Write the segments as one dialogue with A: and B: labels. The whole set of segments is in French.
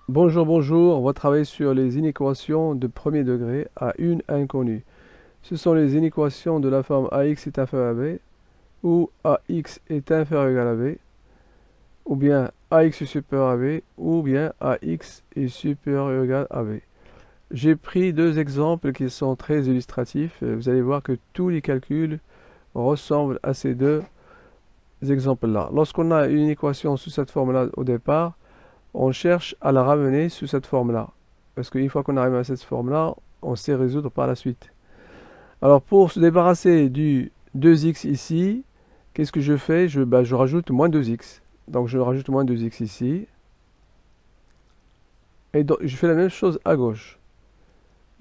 A: Bonjour, bonjour, on va travailler sur les inéquations de premier degré à une inconnue. Ce sont les inéquations de la forme ax est inférieur à b, ou ax est inférieur ou égal à b, ou bien ax est supérieur à b, ou bien ax est supérieur ou égal à b. J'ai pris deux exemples qui sont très illustratifs. Vous allez voir que tous les calculs ressemblent à ces deux exemples-là. Lorsqu'on a une équation sous cette forme-là au départ, on cherche à la ramener sous cette forme-là. Parce qu'une fois qu'on arrive à cette forme-là, on sait résoudre par la suite. Alors pour se débarrasser du 2x ici, qu'est-ce que je fais? Je rajoute moins 2x. Donc je rajoute moins 2x ici. Et donc, je fais la même chose à gauche.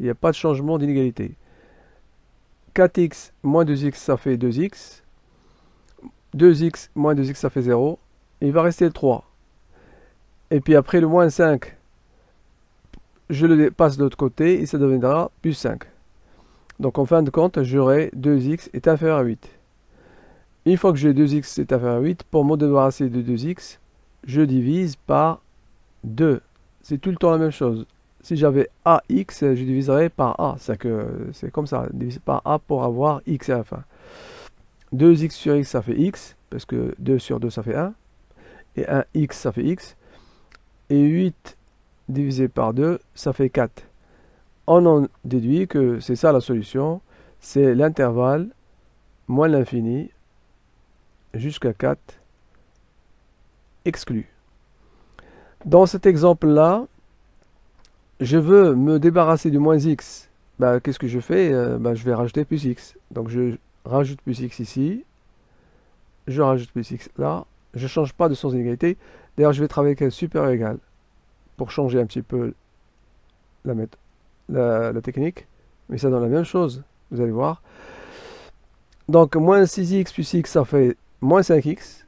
A: Il n'y a pas de changement d'inégalité. 4x moins 2x, ça fait 2x. 2x moins 2x, ça fait 0. Il va rester le 3. Et puis après le moins 5, je le passe de l'autre côté et ça deviendra plus 5. Donc en fin de compte, j'aurai 2x est inférieur à 8. Une fois que j'ai 2x est inférieur à 8, pour me débarrasser de 2x, je divise par 2. C'est tout le temps la même chose. Si j'avais ax, je diviserais par a. C'est comme ça, diviser par a pour avoir x à la fin. 2x sur x, ça fait x, parce que 2 sur 2, ça fait 1. Et 1x, ça fait x. Et 8 divisé par 2, ça fait 4. On en déduit que c'est ça la solution. C'est l'intervalle moins l'infini jusqu'à 4 exclu. Dans cet exemple-là, je veux me débarrasser du moins x. Qu'est-ce que je fais? Je vais rajouter plus x. Donc je rajoute plus x ici. Je rajoute plus x là. Je ne change pas de sens d'inégalité. D'ailleurs, je vais travailler avec un supérieur égal pour changer un petit peu la technique. Mais ça donne la même chose. Vous allez voir. Donc moins 6x plus x, ça fait moins 5x.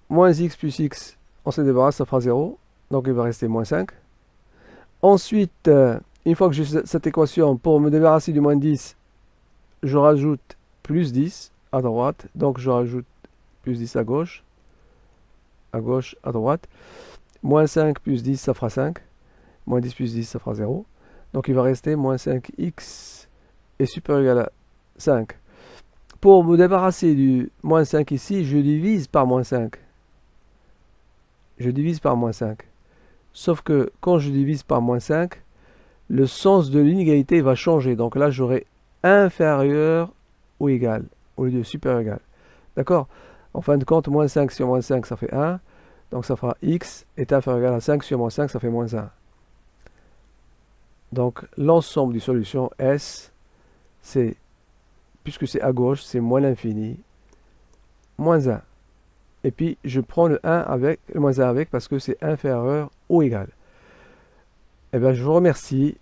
A: Moins x plus x, on se débarrasse, ça fera 0. Donc il va rester moins 5. Ensuite, une fois que j'ai cette équation, pour me débarrasser du moins 10, je rajoute plus 10 à droite. Donc je rajoute plus 10 à gauche, à droite. Moins 5 plus 10, ça fera 5. Moins 10 plus 10, ça fera 0. Donc il va rester moins 5x est supérieur ou égal à 5. Pour me débarrasser du moins 5 ici, je divise par moins 5. Je divise par moins 5. Sauf que quand je divise par moins 5, le sens de l'inégalité va changer. Donc là, j'aurai inférieur ou égal, au lieu de supérieur ou égal. D'accord? En fin de compte, moins 5 sur moins 5, ça fait 1. Donc ça fera x est inférieur ou égal à 5 sur moins 5, ça fait moins 1. Donc l'ensemble des solutions S, c'est, puisque c'est à gauche, c'est moins l'infini, moins 1. Et puis je prends le moins 1 avec parce que c'est inférieur ou égal. Eh bien, je vous remercie.